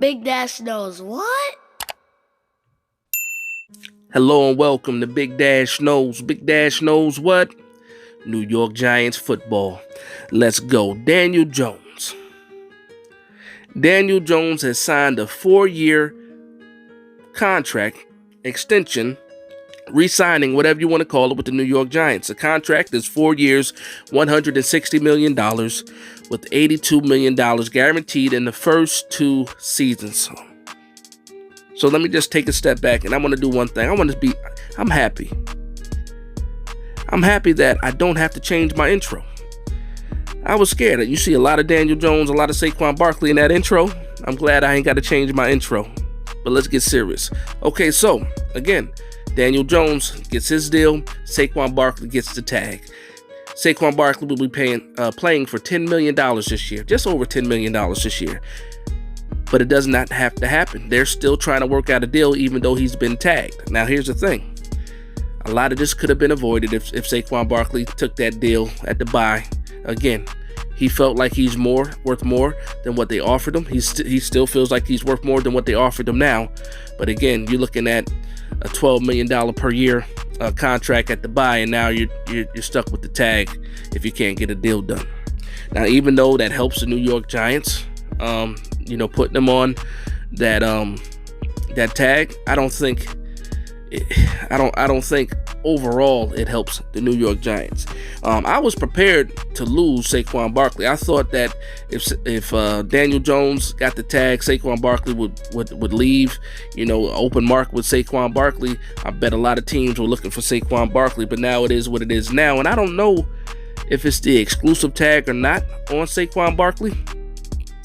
Big Dash knows what? Hello and welcome to Big Dash Knows. Big Dash knows what? New York Giants football. Let's go. Daniel Jones. Daniel Jones has signed a 4-year contract extension, re-signing, whatever you want to call it, with the New York Giants. The contract is 4 years, $160 million, with $82 million guaranteed in the first 2 seasons. So let me just take a step back, and I want to do one thing. I'm happy. I'm happy that I don't have to change my intro. I was scared. You see a lot of Daniel Jones, a lot of Saquon Barkley in that intro. I'm glad I ain't got to change my intro. But let's get serious. Okay, so, again, Daniel Jones gets his deal. Saquon Barkley gets the tag. Saquon Barkley will be playing for $10 million this year. Just over $10 million this year. But it does not have to happen. They're still trying to work out a deal even though he's been tagged. Now, here's the thing. A lot of this could have been avoided if Saquon Barkley took that deal at the bye. Again, he felt like he's worth more than what they offered him. He still feels like he's worth more than what they offered him now. But again, you're looking at a $12 million per year contract at the bye, and now you're stuck with the tag if you can't get a deal done. Now, even though that helps the New York Giants, putting them on that tag, I don't think overall it helps the New York Giants. I was prepared to lose Saquon Barkley. I thought that if Daniel Jones got the tag, Saquon Barkley would leave. Open market with Saquon Barkley. I bet a lot of teams were looking for Saquon Barkley, but now it is what it is now, and I don't know if it's the exclusive tag or not on Saquon Barkley.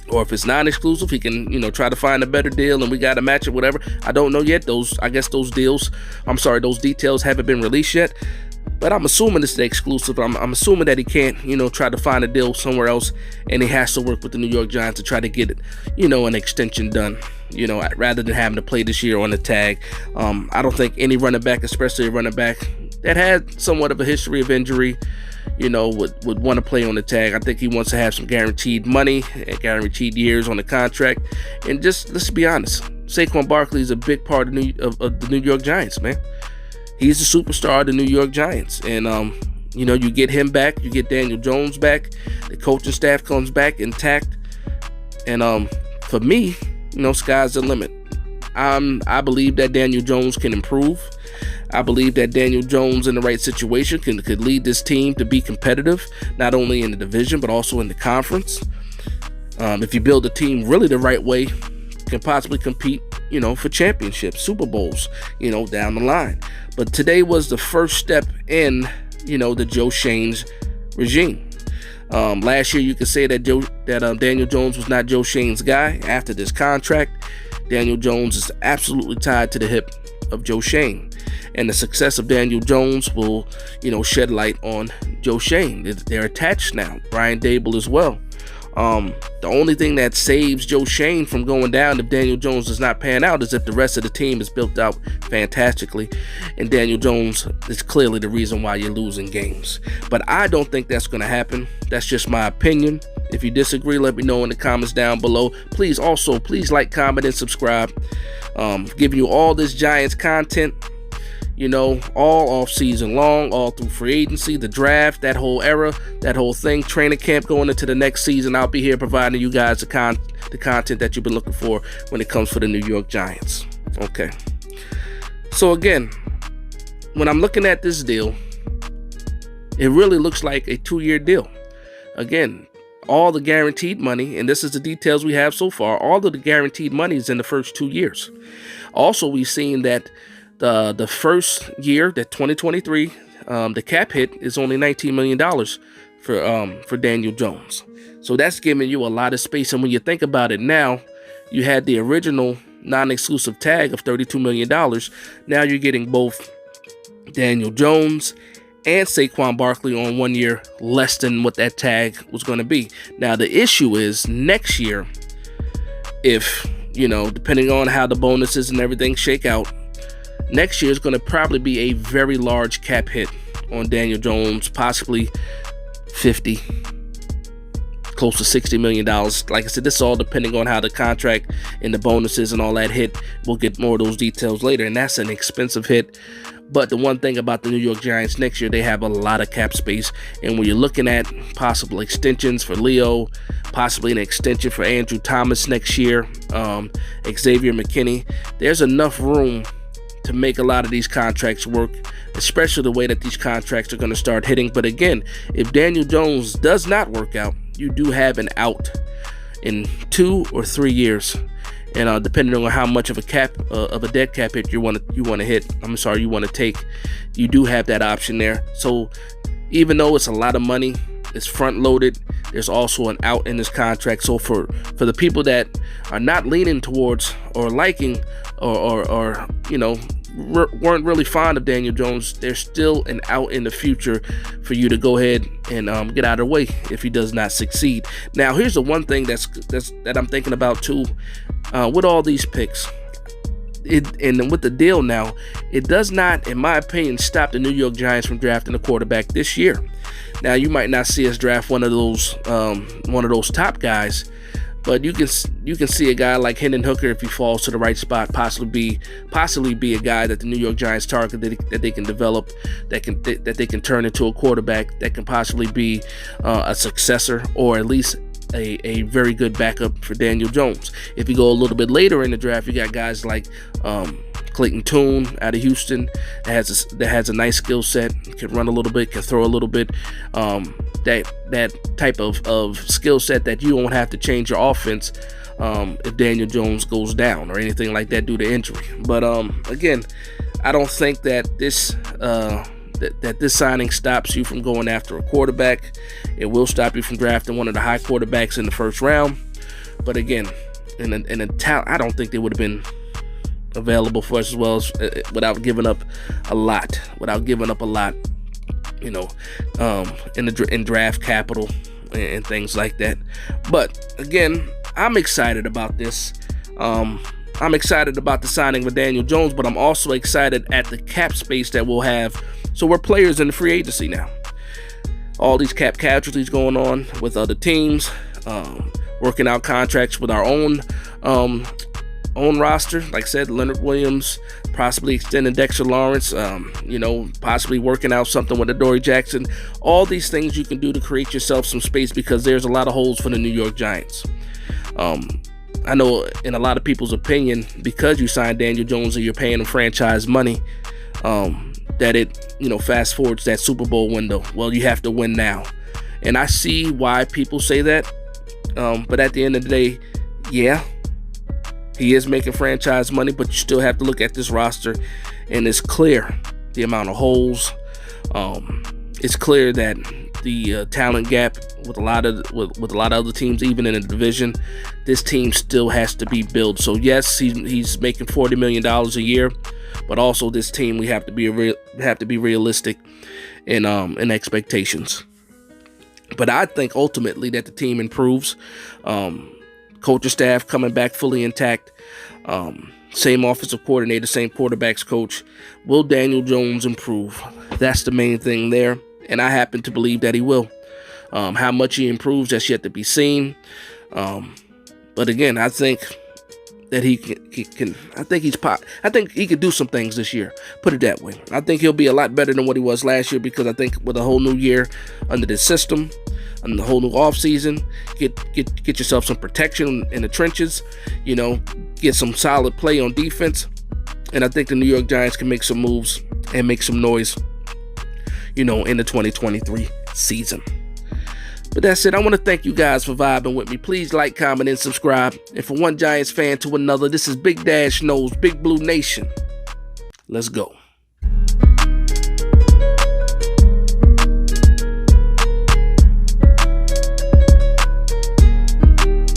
Or if it's non-exclusive, he can, try to find a better deal and we got to match it, whatever. I don't know yet. Those details haven't been released yet. But I'm assuming it's the exclusive. I'm assuming that he can't, try to find a deal somewhere else, and he has to work with the New York Giants to try to get it, an extension done, rather than having to play this year on the tag. I don't think any running back, especially a running back that had somewhat of a history of injury, would want to play on the tag. I think he wants to have some guaranteed money and guaranteed years on the contract. And just, let's be honest, Saquon Barkley is a big part of the New York Giants, man. He's the superstar of the New York Giants. And, you get him back, you get Daniel Jones back, the coaching staff comes back intact. And for me, sky's the limit. I believe that Daniel Jones can improve. I believe that Daniel Jones in the right situation could lead this team to be competitive, not only in the division, but also in the conference. If you build a team really the right way, can possibly compete, for championships, Super Bowls, down the line. But today was the first step in, the Joe Schoen's regime. Last year, you could say that Daniel Jones was not Joe Schoen's guy. After this contract, Daniel Jones is absolutely tied to the hip of Joe Schoen. And the success of Daniel Jones will, shed light on Joe Schoen. They're attached now. Brian Dable as well. The only thing that saves Joe Schoen from going down if Daniel Jones does not pan out is if the rest of the team is built out fantastically. And Daniel Jones is clearly the reason why you're losing games. But I don't think that's going to happen. That's just my opinion. If you disagree, let me know in the comments down below. Please like, comment, and subscribe. Giving you all this Giants content, all off season long, all through free agency, the draft, that whole era, that whole thing, training camp going into the next season. I'll be here providing you guys the content that you've been looking for when it comes for the New York Giants. Okay. So again, when I'm looking at this deal, it really looks like a 2-year deal. Again, all the guaranteed money, and this is the details we have so far, all of the guaranteed money is in the first 2 years. Also, we've seen that the first year, that 2023, the cap hit is only $19 million for Daniel Jones. So that's giving you a lot of space. And when you think about it now, you had the original non-exclusive tag of $32 million. Now you're getting both Daniel Jones and Saquon Barkley on 1 year less than what that tag was going to be. Now, the issue is next year, if, depending on how the bonuses and everything shake out, next year is going to probably be a very large cap hit on Daniel Jones, possibly 50, close to $60 million. Like I said, this is all depending on how the contract and the bonuses and all that hit. We'll get more of those details later, and that's an expensive hit. But the one thing about the New York Giants next year, they have a lot of cap space. And when you're looking at possible extensions for Leo, possibly an extension for Andrew Thomas next year, Xavier McKinney, there's enough room to make a lot of these contracts work, especially the way that these contracts are going to start hitting. But again, if Daniel Jones does not work out, you do have an out in 2 or 3 years. And depending on how much of a dead cap hit you want to take, you do have that option there. So even though it's a lot of money, it's front loaded, there's also an out in this contract. So for the people that are not leaning towards or liking or weren't really fond of Daniel Jones, there's still an out in the future for you to go ahead and get out of the way if he does not succeed. Now, here's the one thing that I'm thinking about too, with all these picks, and with the deal now, it does not, in my opinion, stop the New York Giants from drafting a quarterback this year. Now, you might not see us draft one of those top guys, but you can see a guy like Hendon Hooker, if he falls to the right spot, possibly be a guy that the New York Giants target that they can develop, that they can turn into a quarterback that can possibly be a successor, or at least a very good backup for Daniel Jones. If you go a little bit later in the draft, you got guys like Clayton Tune out of Houston that has a nice skill set, can run a little bit, can throw a little bit. That type of skill set that you won't have to change your offense if Daniel Jones goes down or anything like that due to injury. But again, I don't think that this signing stops you from going after a quarterback. It will stop you from drafting one of the high quarterbacks in the first round. But again, in a talent, I don't think they would have been available for us as well as without giving up a lot. In draft capital and things like that. But again, I'm excited about this. I'm excited about the signing with Daniel Jones, but I'm also excited at the cap space that we'll have. So we're players in the free agency now. All these cap casualties going on with other teams, working out contracts with our own roster. Like I said, Leonard Williams, possibly extending Dexter Lawrence, possibly working out something with Adoree Jackson. All these things you can do to create yourself some space, because there's a lot of holes for the New York Giants. I know in a lot of people's opinion, because you signed Daniel Jones and you're paying him franchise money, that it, fast forwards that Super Bowl window. Well, you have to win now. And I see why people say that. But at the end of the day, yeah, he is making franchise money, but you still have to look at this roster, and it's clear the amount of holes. It's clear that the talent gap with a lot of other teams, even in the division, this team still has to be built. So yes, he's making $40 million a year, but also this team, we have to be realistic in expectations. But I think ultimately that the team improves. Coaching staff coming back fully intact. Same offensive coordinator, same quarterbacks coach. Will Daniel Jones improve? That's the main thing there, and I happen to believe that he will. How much he improves, that's yet to be seen. But again, I think that he can. I think he could do some things this year. Put it that way. I think he'll be a lot better than what he was last year, because I think with a whole new year under the system, and the whole new offseason, get yourself some protection in the trenches, get some solid play on defense, and I think the New York Giants can make some moves and make some noise, in the 2023 season. But that's it. I want to thank you guys for vibing with me. Please like, comment, and subscribe. And from one Giants fan to another, this is Big Dash Knows, Big Blue Nation. Let's go.